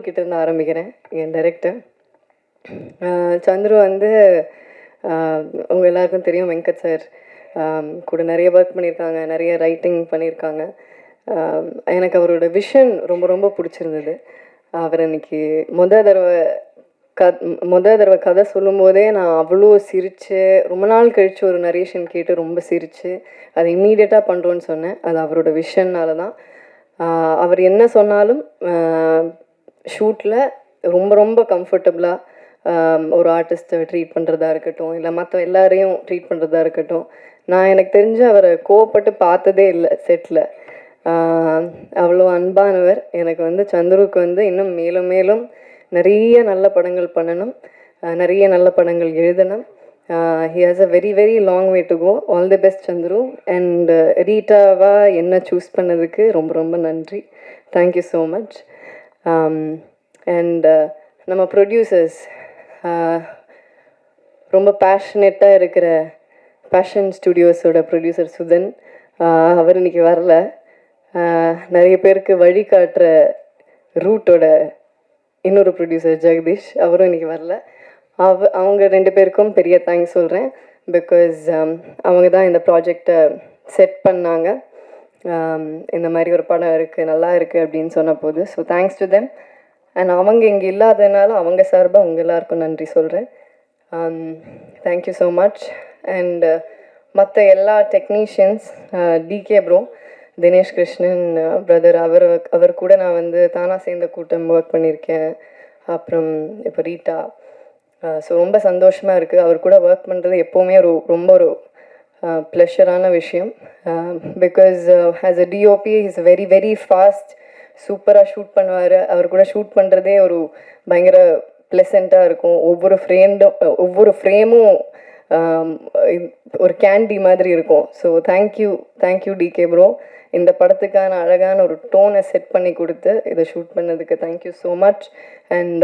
கிட்டேருந்து ஆரம்பிக்கிறேன். என் டைரக்டர் சந்துரு வந்து உங்கள் எல்லாருக்கும் தெரியும், வெங்கட் சார் கூட நிறைய ஒர்க் பண்ணியிருக்காங்க, நிறைய ரைட்டிங் பண்ணியிருக்காங்க. எனக்கு அவரோட விஷன் ரொம்ப ரொம்ப பிடிச்சிருந்தது. அவர் அன்றைக்கி மொதல் தடவை கதை சொல்லும்போதே நான் அவ்வளோ சிரித்து, ரொம்ப நாள் கழித்து ஒரு நரேஷன் கேட்டு ரொம்ப சிரித்து அதை இம்மீடியட்டாக பண்ணுறோன்னு சொன்னேன். அது அவரோட விஷன்னால தான். அவர் என்ன சொன்னாலும் ஷூட்டில் ரொம்ப ரொம்ப கம்ஃபர்டபுளாக ஒரு ஆர்டிஸ்ட்டை ட்ரீட் பண்ணுறதா இருக்கட்டும், இல்லை மற்ற எல்லாரையும் ட்ரீட் பண்ணுறதா இருக்கட்டும். நான் எனக்கு தெரிஞ்சு அவரை கோவப்பட்டு பார்த்ததே இல்லை செட்டில். அவ்வளோ அன்பானவர். எனக்கு வந்து சந்துருக்கு வந்து இன்னும் மேலும் மேலும் நிறைய நல்ல படங்கள் பண்ணணும், நிறைய நல்ல படங்கள் எழுதணும். He has a very very long way to go. All the best Chandru. And ரீட்டாவாக என்ன சூஸ் பண்ணதுக்கு ரொம்ப ரொம்ப நன்றி. Thank you so much. அண்ட் நம்ம ப்ரொடியூசர்ஸ், ரொம்ப பேஷனேட்டாக இருக்கிற பேஷன் ஸ்டுடியோஸோட ப்ரொடியூசர் சுதன், அவர் இன்றைக்கி வரல. நிறைய பேருக்கு வழிகாட்டுற ரூட்டோட இன்னொரு ப்ரொடியூசர் ஜெகதீஷ், அவரும் இன்றைக்கி வரல. அவங்க ரெண்டு பேருக்கும் பெரிய தேங்க்ஸ் சொல்கிறேன். பிகாஸ் அவங்க தான் இந்த ப்ராஜெக்டை செட் பண்ணாங்க. இந்த மாதிரி ஒரு படம் இருக்குது, நல்லா இருக்குது அப்படின்னு சொன்ன போது. So thanks to them. And அவங்க இங்கே இல்லாததுனால அவங்க சார்பாக உங்கள் எல்லாருக்கும் நன்றி சொல்கிறேன். Thank you so much. அண்ட் மற்ற எல்லா technicians, TK bro, Dinesh Krishnan brother, அவர் கூட நான் வந்து தானா சேர்ந்த கூட்டம் ஒர்க் பண்ணியிருக்கேன். அப்புறம் இப்போ ரீட்டா. ஸோ ரொம்ப சந்தோஷமாக இருக்குது. அவர் கூட ஒர்க் பண்ணுறது எப்போவுமே ரொம்ப ஒரு ப்ளஷரான விஷயம். Because as a DOP is very very fast, சூப்பராக ஷூட் பண்ணுவார். அவர் கூட ஷூட் பண்ணுறதே ஒரு பயங்கர ப்ளசண்ட்டாக இருக்கும். ஒவ்வொரு ஃப்ரேமும் ஒரு கேண்டி மாதிரி இருக்கும். So thank you decay bro. இந்த படத்துக்கான அழகான ஒரு டோனை செட் பண்ணி கொடுத்து இதை ஷூட் பண்ணதுக்கு thank you so much. And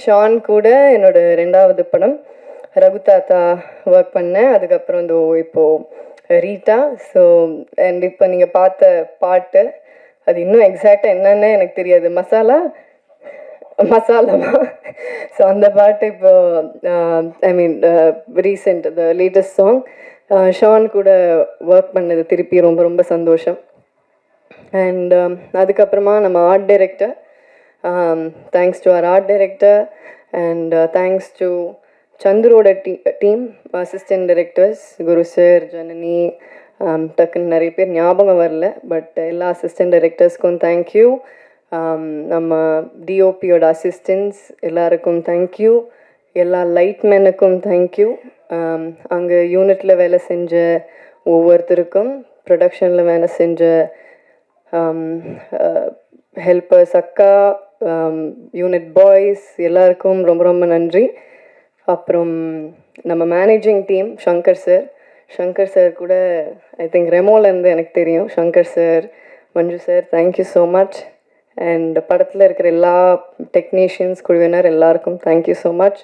Shaan கூட என்னோட 2வது படம் ரகு தாத்தா ஒர்க் பண்ணேன். அதுக்கப்புறம் இப்போது ரீட்டா. ஸோ அண்ட் இப்போ நீங்கள் பார்த்த பாட்டு, அது இன்னும் எக்ஸாக்டாக என்னன்னு எனக்கு தெரியாது, மசாலாமா. ஸோ அந்த பாட்டு இப்போ I mean recent the latest song Shaan கூட ஒர்க் பண்ணது திருப்பி ரொம்ப ரொம்ப சந்தோஷம். அண்ட் அதுக்கப்புறமா நம்ம ஆர்ட் டைரக்டர், தேங்க்ஸ் டு அவர் art director. And thanks to சந்துரோட team, assistant directors, Guru sir, Janani, டக்குன்னு நிறைய பேர் ஞாபகம் வரல, பட் எல்லா அசிஸ்டன்ட் டைரக்டர்ஸ்க்கும் தேங்க்யூ. நம்ம டிஓபியோட அசிஸ்டன்ஸ் எல்லாருக்கும் தேங்க்யூ. எல்லா லைட்மேனுக்கும் தேங்க்யூ. அங்கே யூனிட்டில் வேலை செஞ்ச ஒவ்வொருத்தருக்கும், ப்ரொடக்ஷனில் வேலை செஞ்ச ஹெல்பர்ஸ், அக்கா, யூனிட் பாய்ஸ் எல்லாருக்கும் ரொம்ப ரொம்ப நன்றி. அப்புறம் நம்ம மேனேஜிங் டீம், சங்கர் சார் கூட ஐ திங்க் ரெமோலேருந்து எனக்கு தெரியும். Shankar sir, Manju sir, thank you so much. And படத்தில் இருக்கிற எல்லா டெக்னீஷியன்ஸ், குழுவினர் எல்லாருக்கும் தேங்க்யூ ஸோ மச்.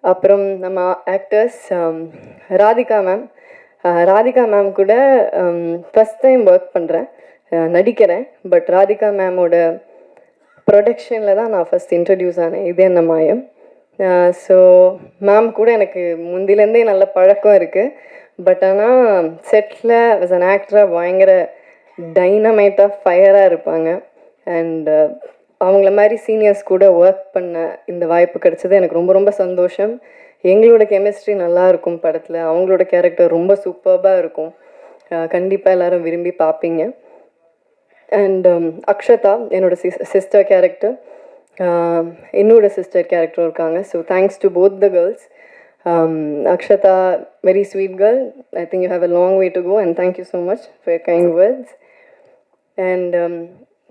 அப்புறம் நம்ம ஆக்டர்ஸ், ராதிகா மேம் கூட ஃபஸ்ட் டைம் ஒர்க் பண்ணுறேன், நடிக்கிறேன். பட் ராதிகா மேமோட ப்ரொடக்ஷனில் தான் நான் ஃபஸ்ட் இன்ட்ரடியூஸ் ஆனேன். இது என்ன மாயம். ஸோ மேம் கூட எனக்கு முந்திலேருந்தே நல்ல பழக்கம் இருக்குது. பட் ஆனால் செட்டில் ஆஸ் அன் ஆக்டராக பயங்கர டைனமைட்டாக ஃபயராக இருப்பாங்க. அண்ட் அவங்கள மாதிரி சீனியர்ஸ் கூட ஒர்க் பண்ண இந்த வாய்ப்பு கிடச்சது எனக்கு ரொம்ப ரொம்ப சந்தோஷம். எங்களோட கெமிஸ்ட்ரி நல்லா இருக்கும் படத்தில். அவங்களோட கேரக்டர் ரொம்ப சூப்பர்பாக இருக்கும். கண்டிப்பாக எல்லோரும் விரும்பி பார்ப்பீங்க. அண்ட் அக்ஷதா, என்னோட சிஸ்டர் கேரக்டர், என்னோட சிஸ்டர் கேரக்டரும் இருக்காங்க. So thanks to both the girls. Akshata, very sweet girl. I think you have a long way to go and thank you so much for your kind words. And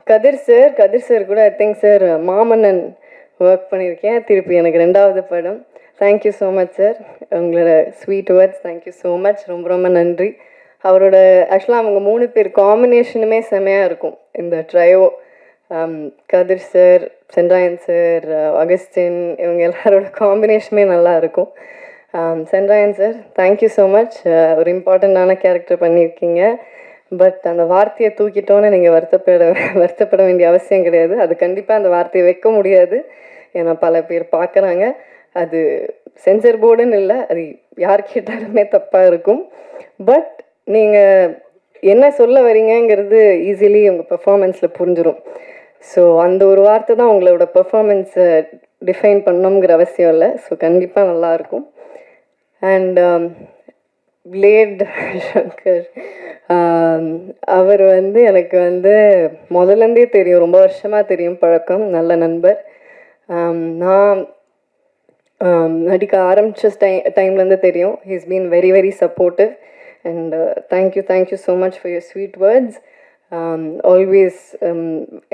Kathir sir கூட I think sir Maamannan work பண்ணியிருக்கேன். திருப்பி எனக்கு 2வது படம். Thank you so much sir, உங்களோட sweet words. Thank you so much, ரொம்ப ரொம்ப நன்றி. அவரோட ஆக்சுவலாக அவங்க 3 பேர் காம்பினேஷனுமே செமையாக இருக்கும் இந்த ட்ரையோ. கதிர் சார், சென்ட்ராயன் சார், அகஸ்டின், இவங்க எல்லாரோட காம்பினேஷனுமே நல்லா இருக்கும். Sendrayan sir, thank you so much. ஒரு இம்பார்ட்டண்ட்டான கேரக்டர் பண்ணியிருக்கீங்க. பட் அந்த வார்த்தையை தூக்கிட்டோன்னு நீங்கள் வருத்தப்பட வேண்டிய அவசியம் கிடையாது. அது கண்டிப்பாக அந்த வார்த்தையை வைக்க முடியாது. ஏன்னா பல பேர் பார்க்குறாங்க. அது சென்சர் போர்டுன்னு இல்லை, அது யார் கேட்டாலுமே தப்பாக இருக்கும். பட் நீங்கள் என்ன சொல்ல வரீங்கங்கிறது ஈஸிலி உங்கள் பெர்ஃபார்மன்ஸில் புரிஞ்சிடும். ஸோ அந்த ஒரு வார்த்தை தான் உங்களோட பெர்ஃபார்மன்ஸை டிஃபைன் பண்ணணுங்கிற அவசியம் இல்லை. ஸோ கண்டிப்பாக நல்லாயிருக்கும். அண்ட் பிளேட் சங்கர், அவர் எனக்கு முதல்லேருந்தே தெரியும், ரொம்ப வருஷமாக தெரியும், பழக்கம், நல்ல நண்பர். நான் நடிக்க ஆரம்பித்த டைம்லேருந்து தெரியும். He's been very very supportive and thank you so much for your sweet words. Always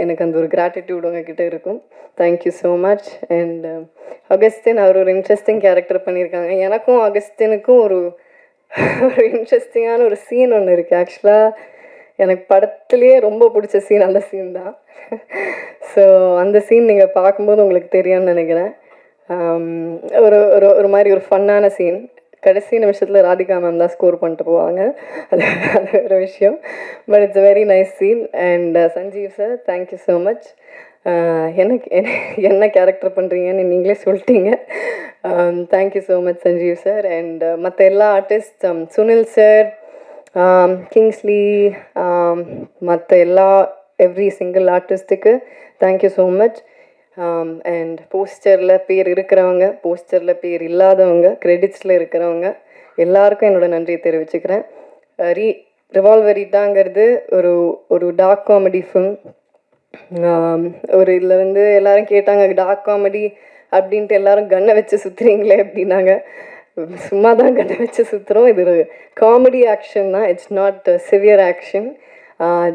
எனக்கு அந்த ஒரு கிராட்டிடியூட் உங்ககிட்ட இருக்கும். Thank you so much. And Augustine, அவர் ஒரு இன்ட்ரெஸ்டிங் கேரக்டர் பண்ணியிருக்காங்க. எனக்கும் அகஸ்டினுக்கும் ஒரு இன்ட்ரெஸ்டிங்கான ஒரு சீன் ஒன்று இருக்குது. ஆக்சுவலாக எனக்கு படத்துலேயே ரொம்ப பிடிச்ச சீன் அந்த சீன் தான். ஸோ அந்த சீன் நீங்கள் பார்க்கும்போது உங்களுக்கு தெரியும்னு நினைக்கிறேன். ஒரு ஒரு ஒரு மாதிரி ஒரு ஃபன்னான சீன். கடைசி நிமிஷத்தில் ராதிகா மேம் தான் ஸ்கோர் பண்ணிட்டு போவாங்க. அது வேறு விஷயம். But it's very nice scene. And Sanjeev sir, thank you so much. என்ன கேரக்டர் பண்ணுறீங்கன்னு நீங்களே சொல்லிட்டீங்க. Thank you so much Sanjeev sir. And மற்ற எல்லா ஆர்டிஸ்ட், சுனில் சார், கிங்ஸ்லி, மற்ற எவ்ரி சிங்கிள் ஆர்டிஸ்ட்டுக்கு தேங்க்யூ ஸோ மச். அண்ட் போஸ்டரில் பேர் இருக்கிறவங்க, போஸ்டரில் பேர் இல்லாதவங்க, கிரெடிட்ஸில் இருக்கிறவங்க எல்லாருக்கும் என்னோடய நன்றியை தெரிவிச்சுக்கிறேன். ரிவால்வரிட்டாங்கிறது ஒரு டார்க் காமெடி ஃபிலிம். ஒரு இதில் எல்லாரும் கேட்டாங்க, டார்க் காமெடி அப்படின்ட்டு எல்லாரும் கன்னை வச்சு சுற்றுறீங்களே அப்படின்னாங்க. சும்மா தான் கன்னை வச்சு சுற்றுறோம். இது ஒரு காமெடி ஆக்ஷன் தான், இட்ஸ் நாட் சிவியர் ஆக்ஷன்.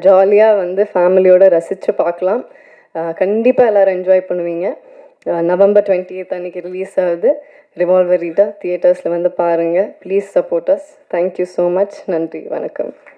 ஜாலியாக ஃபேமிலியோடு ரசித்து பார்க்கலாம். கண்டிப்பாக எல்லோரும் என்ஜாய் பண்ணுவீங்க. November 20th அன்றைக்கி ரிலீஸ் ஆகுது ரிவால்வரிட்டா. தியேட்டர்ஸில் பாருங்கள். Please support us. Thank you so much. நன்றி, வணக்கம்.